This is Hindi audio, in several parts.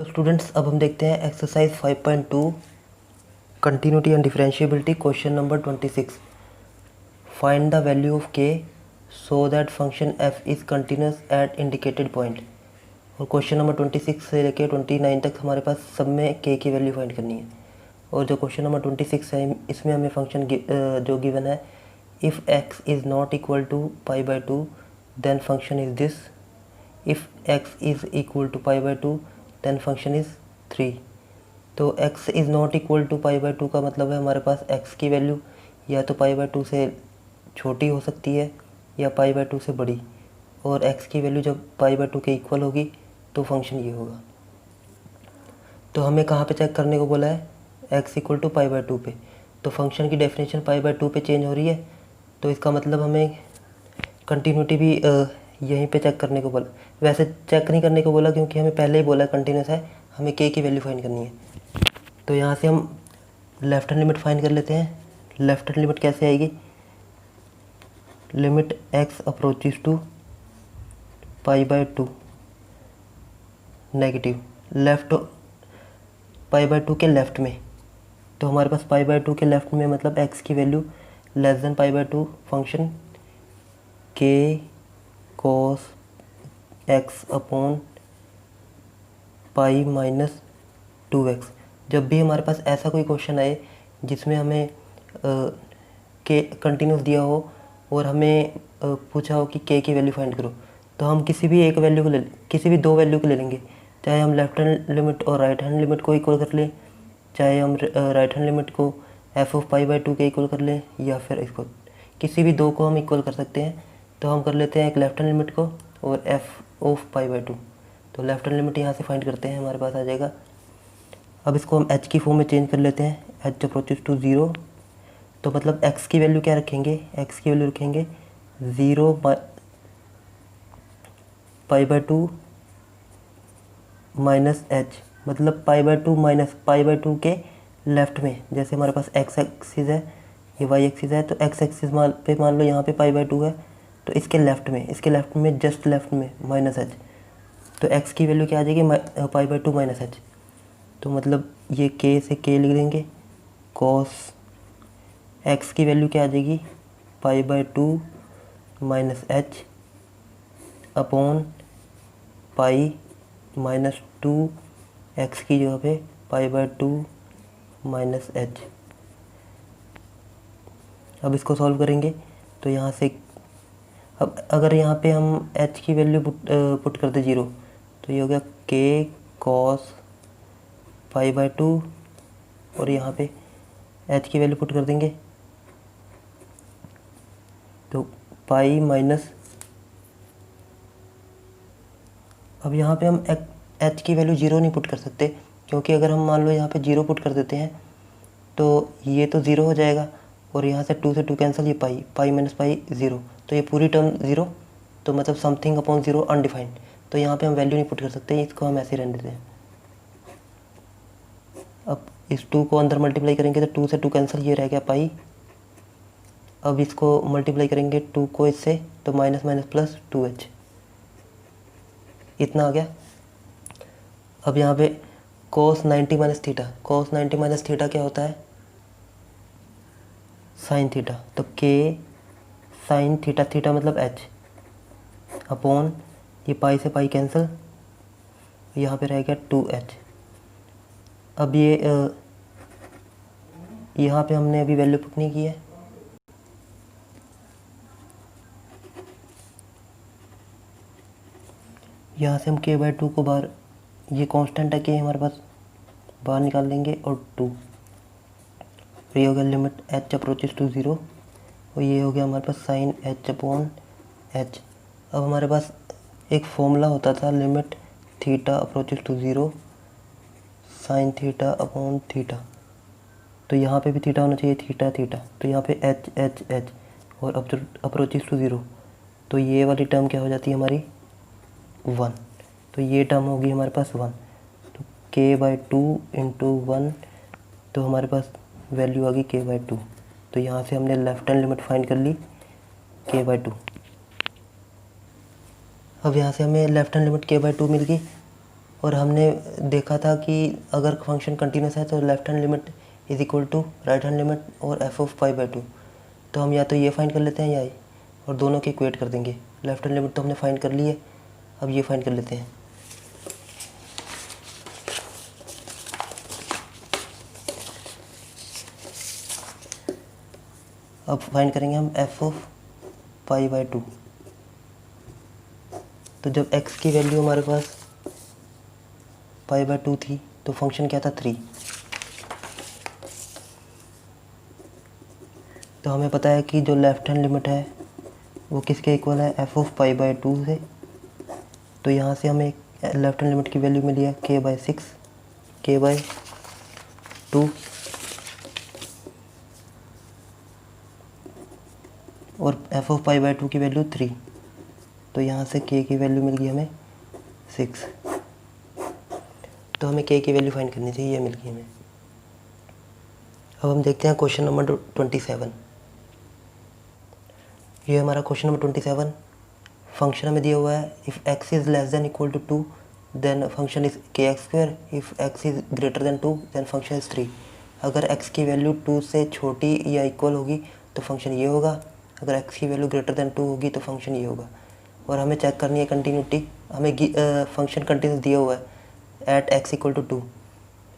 तो स्टूडेंट्स अब हम देखते हैं exercise 5.2 continuity and differentiability question number 26। Find the value of K so that function F is continuous at indicated point. और क्वेश्चन नंबर 26 से लेकर 29 तक हमारे पास सब में के की वैल्यू फाइंड करनी है। और जो क्वेश्चन नंबर 26 है इसमें हमें फंक्शन जो गिवन है, if X is not equal to π/2 then function is this, if X is equal to π/2 then function is 3। तो x is not equal to π/2 का मतलब है हमारे पास x की वैल्यू या तो π/2 से छोटी हो सकती है या π/2 से बड़ी, और x की वैल्यू जब π/2 के इक्वल होगी तो फंक्शन ये होगा। तो हमें कहाँ पे चेक करने को बोला है, x इक्वल टू π/2 पे। तो फंक्शन की डेफिनेशन π/2 पे चेंज हो रही है, तो इसका मतलब हमें कंटिन्यूटी भी यहीं पे चेक करने को बोला। वैसे चेक नहीं करने को बोला क्योंकि हमें पहले ही बोला कंटिन्यूस है, हमें के की वैल्यू फाइंड करनी है। तो यहाँ से हम लेफ्ट हैंड लिमिट फाइंड कर लेते हैं। लेफ्ट हैंड लिमिट कैसे आएगी, limit x approaches to π/2 negative left π/2 के लेफ़्ट में। तो हमारे पास π/2 के लेफ़्ट में मतलब x की value less than π/2 function k cos x upon pi minus 2x। जब भी हमारे पास ऐसा कोई क्वेश्चन आए जिसमें हमें के कंटिन्यूस दिया हो और हमें पूछा हो कि के की वैल्यू फाइंड करो, तो हम किसी भी एक वैल्यू को किसी भी दो वैल्यू को ले लेंगे। चाहे हम लेफ्ट हैंड लिमिट और राइट हैंड लिमिट को इक्वल कर लें, चाहे हम राइट हैंड लिमिट को f ऑफ π/2 के इक्वल कर लें, या फिर इसको किसी भी दो को हम इक्वल कर सकते हैं। तो हम कर लेते हैं एक लेफ्ट हैंड लिमिट को और f ऑफ π/2। तो लेफ्ट हैंड लिमिट यहाँ से फाइंड करते हैं, हमारे पास आ जाएगा। अब इसको हम h की फॉर्म में चेंज कर लेते हैं, h अप्रोचेस टू 0। तो मतलब x की वैल्यू क्या रखेंगे, x की वैल्यू रखेंगे 0 π/2 माइनस h, मतलब π/2 माइनस π/2 के लेफ़्ट में। जैसे हमारे पास x एक्सिस है, ये y एक्सिस है, तो x एक्सिस पे मान लो यहाँ पे π/2 है, तो इसके लेफ़्ट में जस्ट लेफ़्ट में माइनस h। तो x की वैल्यू क्या आ जाएगी, π/2 माइनस h। तो मतलब ये k से k लिख देंगे, cos x की वैल्यू क्या आ जाएगी, π/2 minus h upon pi minus 2 x की जगह पे π/2 माइनस h। अब इसको सॉल्व करेंगे तो यहाँ से अब अगर यहाँ पे हम h की वैल्यू पुट कर दे 0, तो ये हो गया k cos π/2, और यहाँ पे h की वैल्यू पुट कर देंगे तो पाई माइनस। अब यहाँ पे हम h की वैल्यू 0 नहीं पुट कर सकते, क्योंकि अगर हम मान लो यहाँ पे 0 पुट कर देते हैं तो ये तो 0 हो जाएगा, और यहाँ से 2 से 2 कैंसिल, ये पाई माइनस पाई 0, तो ये पूरी टर्म 0, तो मतलब समथिंग अपॉन 0 अनडिफाइंड। तो यहाँ पे हम वैल्यू नहीं पुट कर सकते, इसको हम ऐसे रहने देते हैं। अब इस 2 को अंदर मल्टीप्लाई करेंगे तो 2 से 2 कैंसिल, ये रह गया पाई। अब इसको मल्टीप्लाई करेंगे 2 को इससे, तो माइनस माइनस प्लस 2h, इतना आ गया। अब यहाँ पे cos 90 minus theta, cos 90 minus theta क्या होता है, साइन थीटा। तो k साइन थीटा, थीटा मतलब h, अपॉन ये पाई से पाई कैंसिल, यहाँ पे रह गया 2h। अब ये यहाँ पे हमने अभी वैल्यू पुट नहीं की है, यहाँ से हम k/2 को बाहर, ये कांस्टेंट है k हमारे पास, बाहर निकाल देंगे, और 2, और ये हो गया लिमिट h अप्रोचेस टू 0, और ये हो गया हमारे पास साइन h अपॉन h। अब हमारे पास एक फॉर्मूला होता था, limit theta approaches to 0 sine theta upon theta. तो यहाँ पे भी थीटा होना चाहिए, थीटा थीटा, तो यहाँ पे h और अप्रोचेस टू 0, तो ये वाली टर्म क्या हो जाती है हमारी 1, तो ये टर्म होगी हमारे पास 1। तो k/2 इंटू 1, तो हमारे पास वैल्यू आ गई k/2। तो यहाँ से हमने लेफ्ट हैंड लिमिट फाइंड कर ली k/2। अब यहाँ से हमें लेफ्ट हैंड लिमिट k/2 मिल गई। और हमने देखा था कि अगर फंक्शन कंटिन्यूस है तो left hand limit is equal to right hand limit और F of pi by two. तो हम या तो ये फाइंड कर लेते हैं या ये, और दोनों के इक्वेट कर देंगे। लेफ्ट हैंड लिमिट तो हमने फाइंड कर ली है, अब ये फाइंड कर लेते हैं। अब फाइंड करेंगे हम F of pi by two. तो जब x की वैल्यू हमारे पास पाई बाई टू थी तो फंक्शन क्या था 3। तो हमें पता है कि जो लेफ्ट हैंड लिमिट है वो किसके इक्वल है, F of pi by to से। तो यहाँ से हमें लेफ्ट हैंड लिमिट की वैल्यू मिली है k बाई 6, k बाई 2, और F of pi by to की वैल्यू 3। तो यहाँ से k की वैल्यू मिल गई हमें 6। तो हमें k की वैल्यू फाइंड करनी चाहिए, ये मिल गई हमें। अब हम देखते हैं क्वेश्चन नंबर 27। ये हमारा क्वेश्चन नंबर 27। फंक्शन हमें दिया हुआ है, if x is less than equal to 2 then function is kx², if x is greater than 2 then function is 3। अगर x की वैल्यू 2 से छोटी या इक्वल होगी तो फंक्शन ये होगा, अगर x की वैल्यू ग्रेटर देन 2 होगी तो फंक्शन ये होगा। और हमें चेक करनी है कंटिन्यूटी। हमें फंक्शन कंटिन्यूस दिया हुआ है एट x इक्वल टू 2।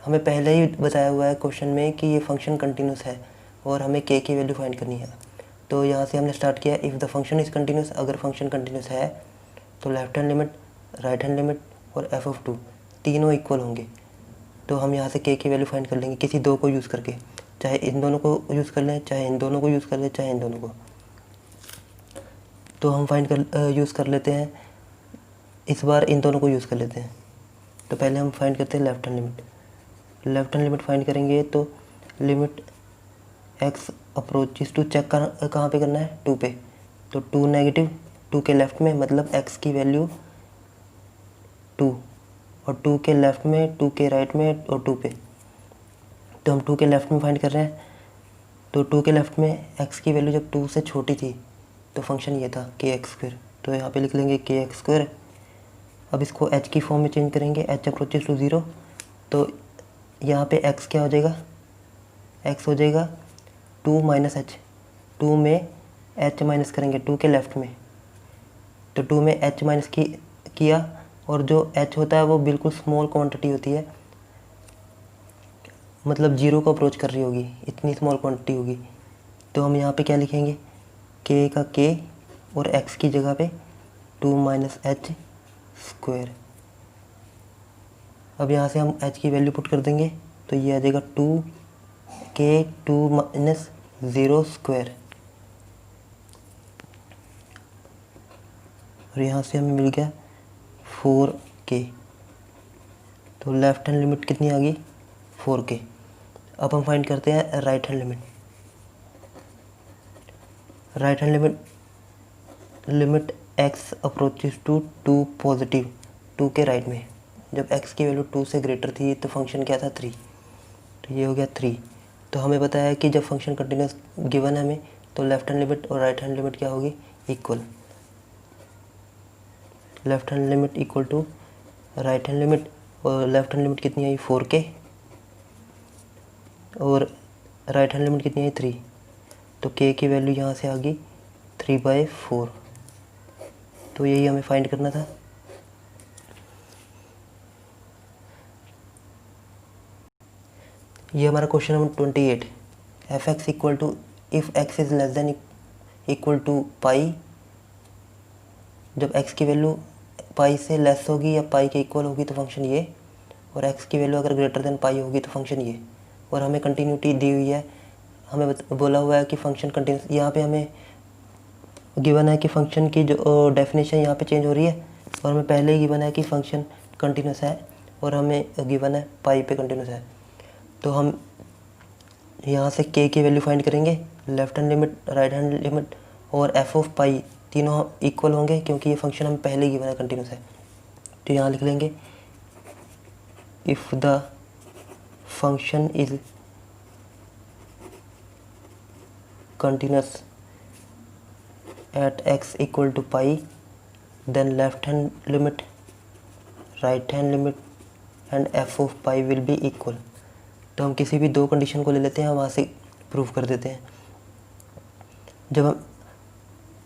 हमें पहले ही बताया हुआ है क्वेश्चन में कि ये फंक्शन कंटिन्यूस है और हमें k की वैल्यू फाइंड करनी है। तो यहाँ से हमने स्टार्ट किया, if the function is continuous, अगर फंक्शन कंटिन्यूस है तो left hand limit, right hand limit और एफ ऑफ 2 तीनों इक्वल होंगे। तो हम यहाँ से k की वैल्यू फाइंड कर लेंगे किसी दो को यूज़ करके, चाहे इन दोनों को यूज़ कर लें, चाहे इन दोनों को यूज़ कर लें, चाहे इन दोनों को। तो हम यूज़ कर लेते हैं, इस बार इन दोनों को यूज़ कर लेते हैं। तो पहले हम फाइंड करते हैं left hand limit. Left hand limit find करेंगे तो limit x approaches to, check कहाँ पे करना है, 2 पे। तो 2 नेगेटिव, 2 के लेफ़्ट में, मतलब x की वैल्यू 2, और 2 के लेफ़्ट में, 2 के राइट में और 2 पे। तो हम 2 के लेफ़्ट में फाइंड कर रहे हैं। तो 2 के लेफ़्ट में x की वैल्यू जब 2 से छोटी थी तो फंक्शन ये था kx²। तो यहाँ पे लिख लेंगे kx²। अब इसको h की फॉर्म में चेंज करेंगे, h अप्रोचेस टू 0। तो यहाँ पे x क्या हो जाएगा, x हो जाएगा 2 माइनस h। 2 में h माइनस करेंगे 2 के लेफ़्ट में, तो 2 में h माइनस किया, और जो h होता है वो बिल्कुल स्मॉल क्वांटिटी होती है, मतलब 0 को अप्रोच कर रही होगी, इतनी स्मॉल क्वांटिटी होगी। तो हम यहाँ पे क्या लिखेंगे, k का k और x की जगह पे 2 माइनस h²। अब यहाँ से हम h की वैल्यू पुट कर देंगे तो ये आ जाएगा 2k 2 माइनस 0²। और यहाँ से हमें मिल गया 4k। तो लेफ्ट हैंड लिमिट कितनी आ गई, 4k। अब हम फाइंड करते हैं right hand limit. Right hand limit x approaches to 2 positive, 2 के राइट में। जब x की वैल्यू 2 से ग्रेटर थी तो फंक्शन क्या था 3। तो ये हो गया 3। तो हमें पता है कि जब फंक्शन कंटिन्यूस गिवन है हमें तो लेफ्ट हैंड लिमिट और राइट हैंड लिमिट क्या होगी, equal. Left hand limit equal to right hand limit, और लेफ्ट हैंड लिमिट कितनी आई 4k, और राइट हैंड लिमिट कितनी आई 3। तो k की वैल्यू यहाँ से आ गई 3/4। तो यही हमें फाइंड करना था। ये हमारा question number 28। F X equal to, if X is less than equal to pi, जब x की वैल्यू पाई से लेस होगी या पाई के इक्वल होगी तो फंक्शन ये, और x की वैल्यू अगर ग्रेटर देन पाई होगी तो फंक्शन ये। और हमें कंटिन्यूटी दी हुई है, हमें बोला हुआ है कि फंक्शन कंटिन्यूस। यहाँ पे हमें गिवन है कि फंक्शन की जो डेफिनेशन यहाँ पे चेंज हो रही है, और हमें पहले ही गिवन है कि फंक्शन कंटिन्यूस है, और हमें गिवन है पाई पे कंटिन्यूस है। तो हम यहाँ से k की वैल्यू फाइंड करेंगे, left hand limit, right hand limit और एफ ऑफ पाई तीनों इक्वल होंगे क्योंकि ये फंक्शन हम पहले ही गिवन है कंटिन्यूस है। तो यहाँ लिख लेंगे if the function is continuous at x equal to pi, then left hand limit, right hand limit and f of pi will be equal. तो हम किसी भी दो कंडीशन को ले लेते हैं, वहाँ से प्रूव कर देते हैं। जब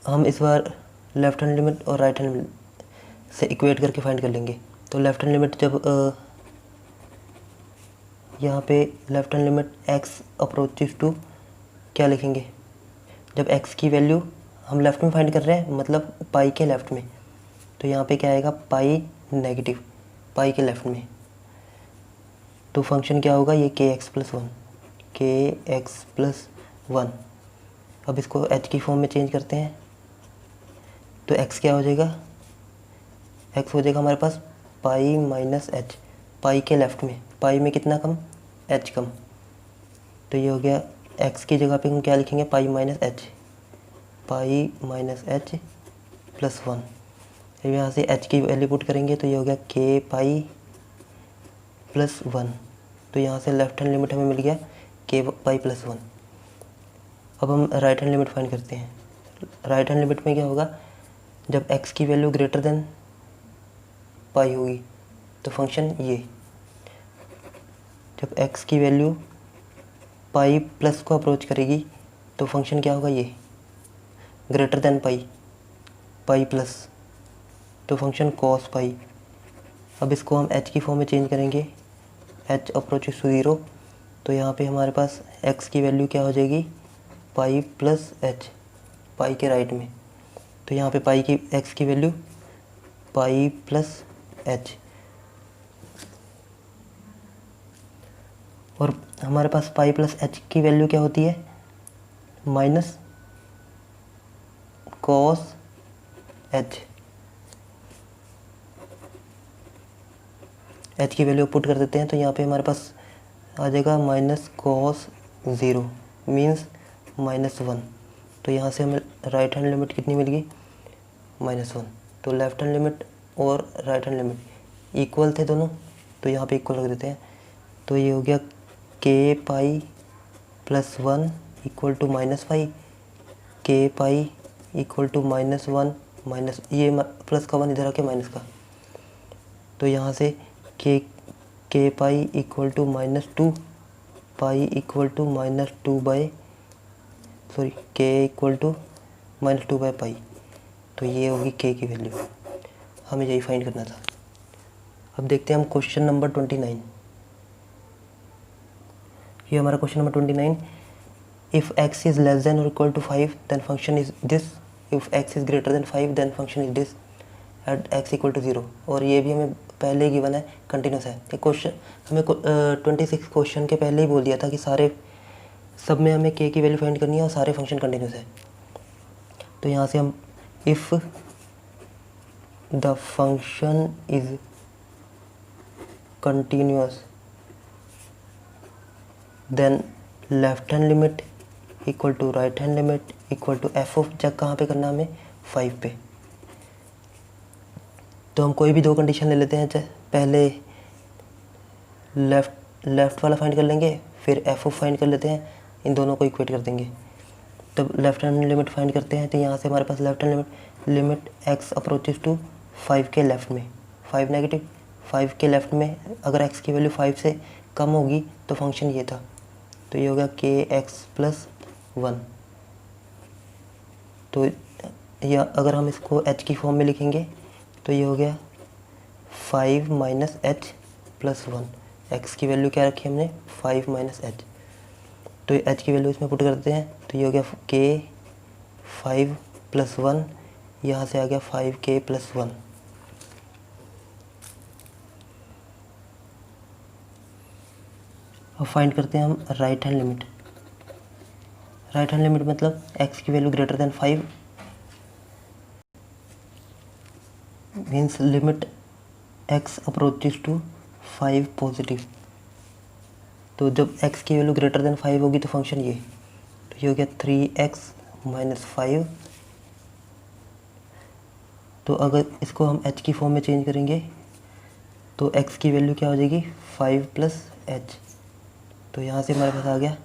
हम इस बार लेफ्ट हैंड लिमिट और राइट हैंड लिमिट से इक्वेट करके फाइंड कर लेंगे। तो लेफ्ट हैंड लिमिट जब यहाँ पे left hand limit x approaches to क्या लिखेंगे, जब x की वैल्यू हम लेफ़्ट में फाइंड कर रहे हैं, मतलब पाई के लेफ़्ट में, तो यहाँ पे क्या आएगा, पाई नेगेटिव, पाई के लेफ़्ट में। तो फंक्शन क्या होगा, ये kx+1, kx+1। अब इसको h की फॉर्म में चेंज करते हैं, तो x क्या हो जाएगा, x हो जाएगा हमारे पास पाई माइनस h, पाई के लेफ़्ट में, पाई में कितना कम, h कम। तो ये हो गया, x की जगह पे हम क्या लिखेंगे, pi minus h, pi minus h plus 1। अब यहाँ से h की वैल्यू पुट करेंगे तो ये हो गया k पाई प्लस 1। तो यहाँ से लेफ्ट हैंड लिमिट हमें मिल गया k पाई प्लस 1। अब हम राइट हैंड लिमिट फाइंड करते हैं। राइट हैंड लिमिट में क्या होगा, जब x की वैल्यू ग्रेटर देन पाई होगी तो फंक्शन ये, जब x की वैल्यू पाई प्लस को अप्रोच करेगी तो फंक्शन क्या होगा, ये greater than pi, pi plus, तो फंक्शन कॉस पाई। अब इसको हम h की फॉर्म में चेंज करेंगे, h अप्रोचेस टू 0, तो यहाँ पे हमारे पास x की वैल्यू क्या हो जाएगी, पाई प्लस h, पाई के राइट में। तो यहाँ पे पाई की x की वैल्यू पाई प्लस h, और हमारे पास पाई प्लस h की वैल्यू क्या होती है, माइनस कॉस h। h की वैल्यू पुट कर देते हैं, तो यहाँ पे हमारे पास आ जाएगा माइनस कॉस 0 मीन्स -1। तो यहाँ से हमें राइट हैंड लिमिट कितनी मिल गई, -1। तो लेफ्ट हैंड लिमिट और राइट हैंड लिमिट इक्वल थे दोनों, तो यहाँ पे इक्वल रख देते हैं। तो ये हो गया k pi plus 1 equal to minus pi, k pi equal to -1 minus ये प्लस का 1 इधर आके माइनस का, तो यहाँ से k pi equal to -2, pi equal to -2 by sorry k equal to -2 by pi. तो ये होगी k की वैल्यू, हमें यही फाइंड करना था। अब देखते हैं हम क्वेश्चन नंबर 29। ये हमारा question number 29, if x is less than और equal to 5 then function is this, if x is greater than 5 then function is this at x equal to 0। और ये भी हमें पहले गिवन है, कंटिन्यूस है। ये क्वेश्चन हमें 26 क्वेश्चन के पहले ही बोल दिया था कि सारे सब में हमें k की वैल्यू फाइंड करनी है और सारे फंक्शन कंटिन्यूस है। तो यहाँ से हम if the function is continuous then left hand limit equal to right hand limit equal to f of, check कहाँ पे करना हमें, 5 पे। तो हम कोई भी दो कंडीशन ले लेते हैं, पहले लेफ़्ट वाला फाइंड कर लेंगे, फिर एफ ऑफ फाइंड कर लेते हैं, इन दोनों को इक्वेट कर देंगे। तब लेफ्ट हैंड लिमिट फाइंड करते हैं, तो यहाँ से हमारे पास left hand limit x approaches to 5 के लेफ़्ट में, 5 नेगेटिव, 5 के लेफ़्ट में अगर x की वैल्यू 5 से कम होगी तो फंक्शन ये था, तो ये होगा kx+1। तो या अगर हम इसको h की फॉर्म में लिखेंगे तो ये हो गया 5 माइनस h प्लस 1। x की वैल्यू क्या रखी हमने, 5 माइनस h, तो h की वैल्यू इसमें पुट करते हैं, तो ये हो गया k 5+1, यहाँ से आ गया 5k+1। अब फाइंड करते हैं हम right hand limit. Right hand limit मतलब x की value greater than 5 means limit x approaches to 5 positive. तो जब x की वैल्यू ग्रेटर देन 5 होगी तो फंक्शन ये, तो ये हो गया 3x माइनस 5। तो अगर इसको हम h की फॉर्म में चेंज करेंगे तो x की वैल्यू क्या हो जाएगी, 5 प्लस h। तो यहाँ से हमारे पास आ गया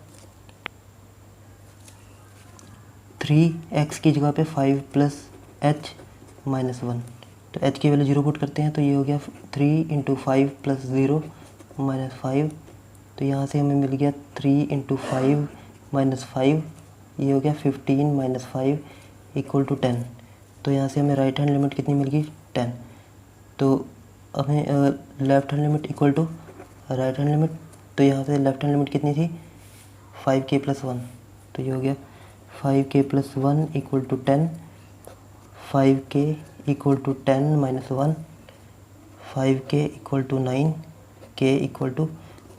3x की जगह पे 5 प्लस h माइनस 1, तो h की वैल्यू 0 पुट करते हैं तो ये हो गया 3 इंटू 5 प्लस 0 माइनस 5। तो यहाँ से हमें मिल गया 3 इंटू 5 माइनस 5, ये हो गया 15 माइनस 5 इक्वल टू 10। तो यहाँ से हमें राइट हैंड लिमिट कितनी मिल गई 10। तो हमें left hand limit equal to right hand limit, तो यहाँ से लेफ़्ट हैंड लिमिट कितनी थी 5k प्लस 1। तो ये हो गया 5k plus 1 equal to 10, 5k equal to 10 minus 1, 5k equal to 9, k equal to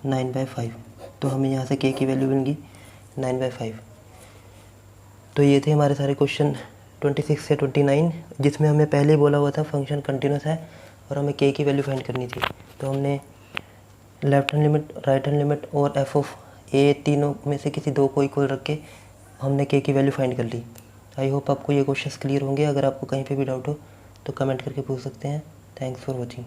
9/5। तो हमें यहाँ से k की वैल्यू बन गई 9/5। तो ये थे हमारे सारे क्वेश्चन 26 से 29, जिसमें हमें पहले ही बोला हुआ था फंक्शन कंटिन्यूस है और हमें k की वैल्यू फाइंड करनी थी। तो हमने left hand limit, right hand limit और f ऑफ a तीनों में से किसी दो को इक्वल रख के हमने k की वैल्यू फाइंड कर ली। आई होप आपको ये क्वेश्चंस क्लियर होंगे। अगर आपको कहीं पे भी डाउट हो तो कमेंट करके पूछ सकते हैं। Thanks for watching.